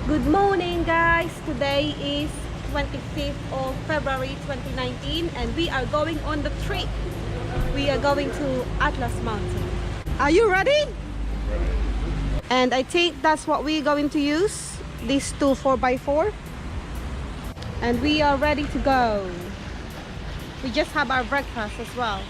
Good morning, guys. Today is 25th of February 2019 and we are going on the trip. We are going to Atlas Mountain. Are you ready? And I think that's what we're going to use. These two 4x4. And we are ready to go. We just have our breakfast as well.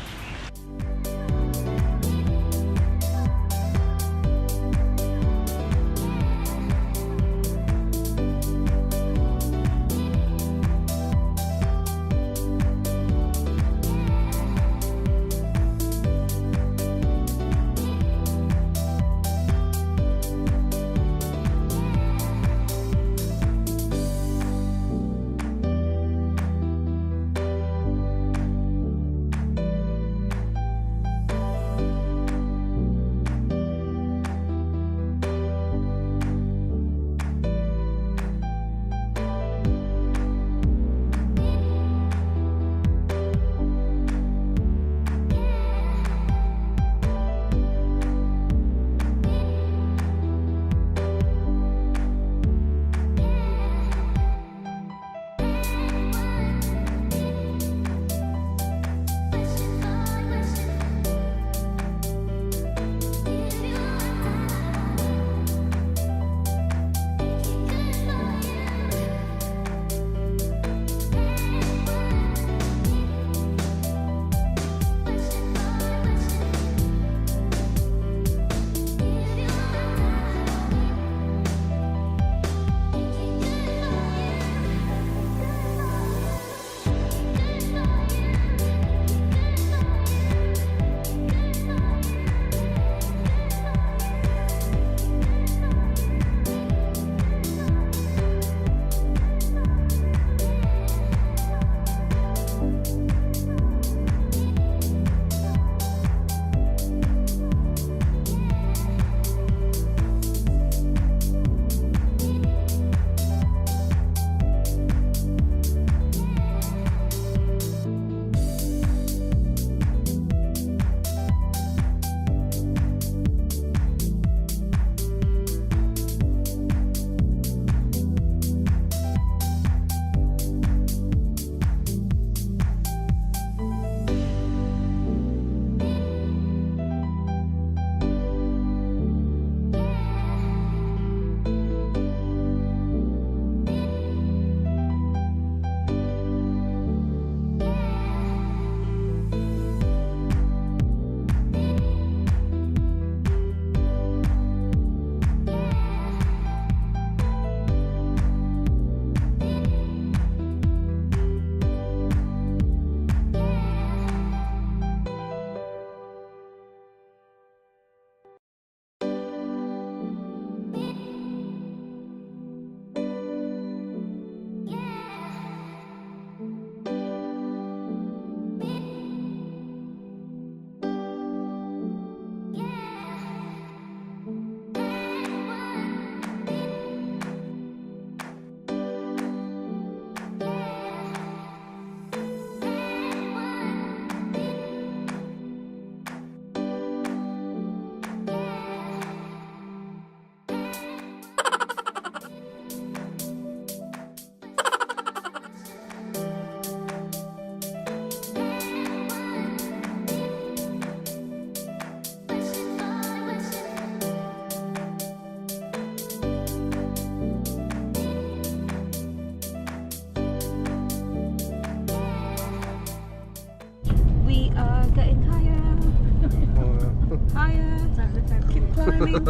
Climbing.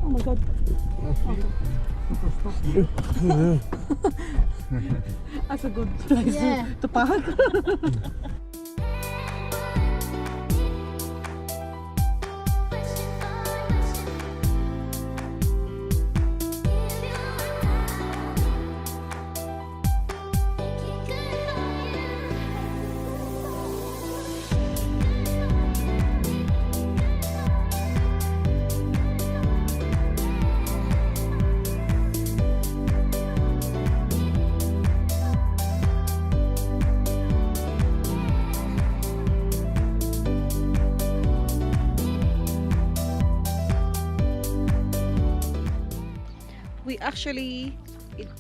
Oh my god. That's a good place to park. actually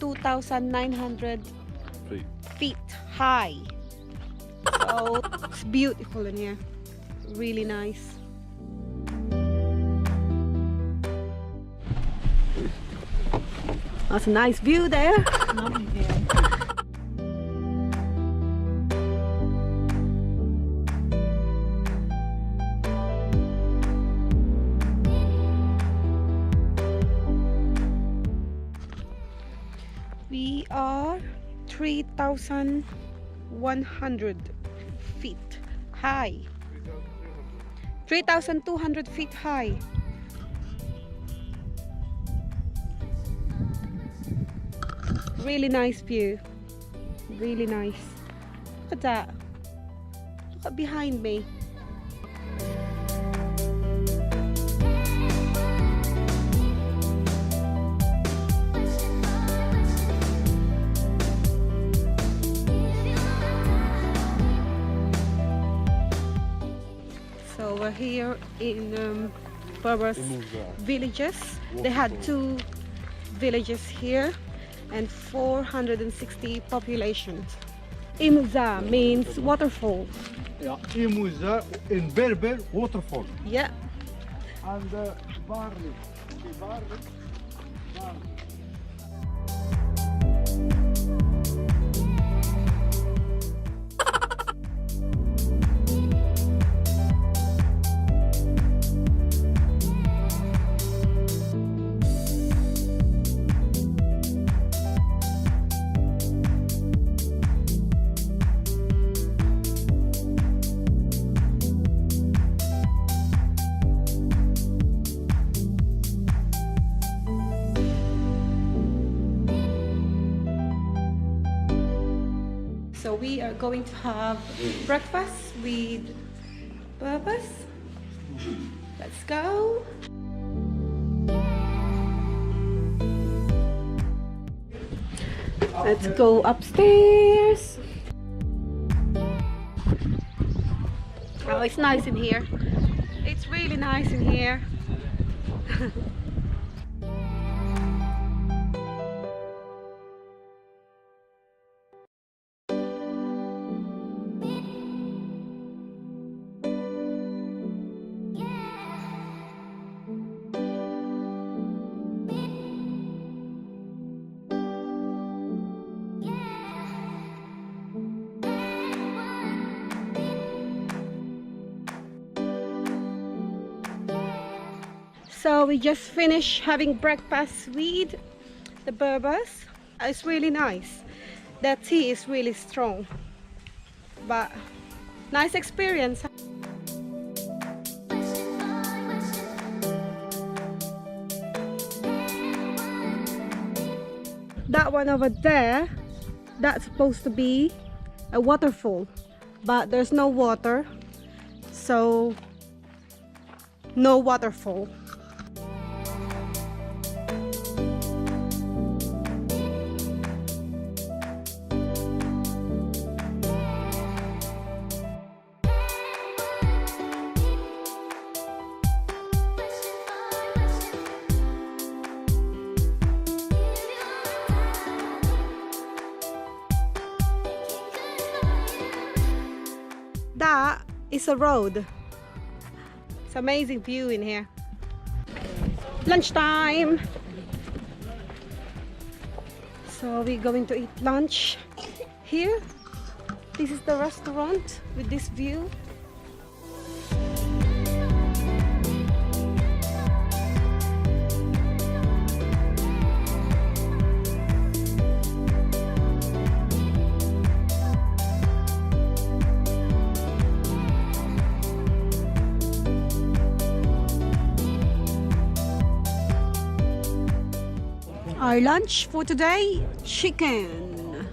2,900 feet high. So it's beautiful in here. Really nice. That's a nice view there. Lovely view. We are 3,100 feet high. 3,200 feet high. Really nice view. Really nice. Look at that. Look at behind me. So we're here in Berber's villages. They had 2 villages here and 460 populations. Imuza means waterfall. Yeah, Imuza in Berber waterfall. Yeah. And barley. Barley. So we are going to have breakfast with Berbers. Let's go. Let's go upstairs. Oh, it's nice in here. It's really nice in here. So we just finished having breakfast with the Berbers. It's really nice. The tea is really strong, but nice experience. That one over there, that's supposed to be a waterfall, but there's no water, so no waterfall. That is a road. It's amazing view in here. Lunchtime. So we're going to eat lunch here. This is the restaurant with this view. Our lunch for today, chicken,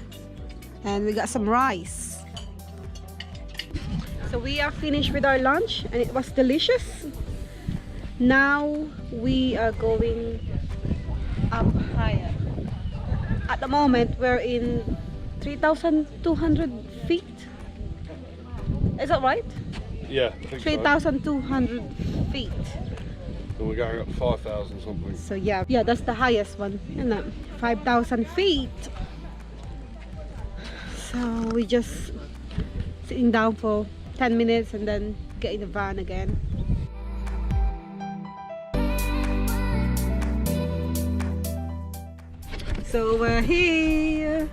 and we got some rice. So we are finished with our lunch and it was delicious. Now we are going up higher. At the moment we're in 3,200 feet. Is that right? Yeah, 3,200 feet. And we're going up 5,000 something. So yeah, that's the highest one, isn't it? 5,000 feet. So we just sitting down for 10 minutes and then get in the van again. So we're here.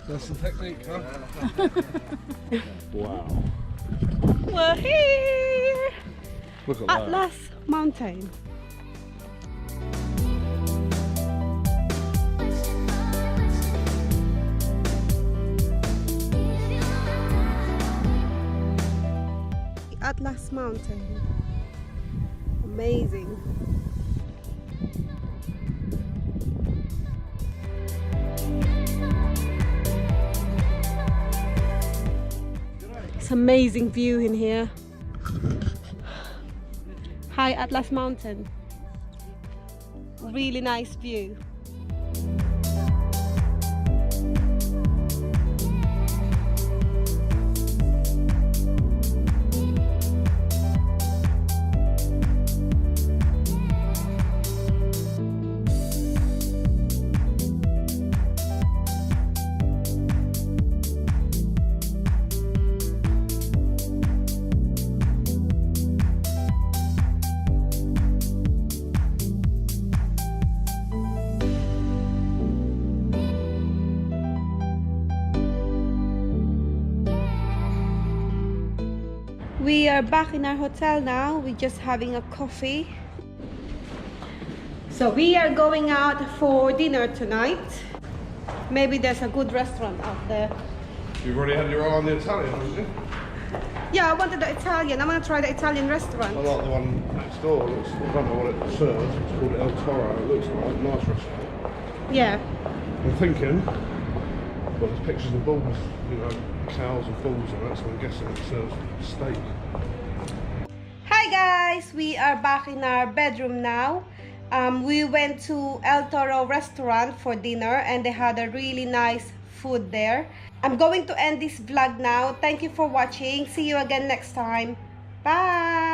That's the technique, huh? Wow. We're here. Look at that. Atlas Mountain. Atlas Mountain. Amazing. It's amazing view in here. High Atlas Mountain. Really nice view. We are back in our hotel now. We're just having a coffee. So we are going out for dinner tonight. Maybe there's a good restaurant out there. You've already had your eye on the Italian, haven't you? Yeah, I wanted the Italian. I'm gonna try the Italian restaurant. I like the one next door. I don't know what it serves. It's called El Toro. It looks like a nice restaurant. Yeah. I'm thinking, well, there's pictures of bulls, you know, cows and bulls and that, so I'm guessing it serves steak. Hi guys, we are back in our bedroom now. We went to El Toro restaurant for dinner and they had a really nice food there. I'm going to end this vlog now. Thank you for watching. See you again next time. Bye.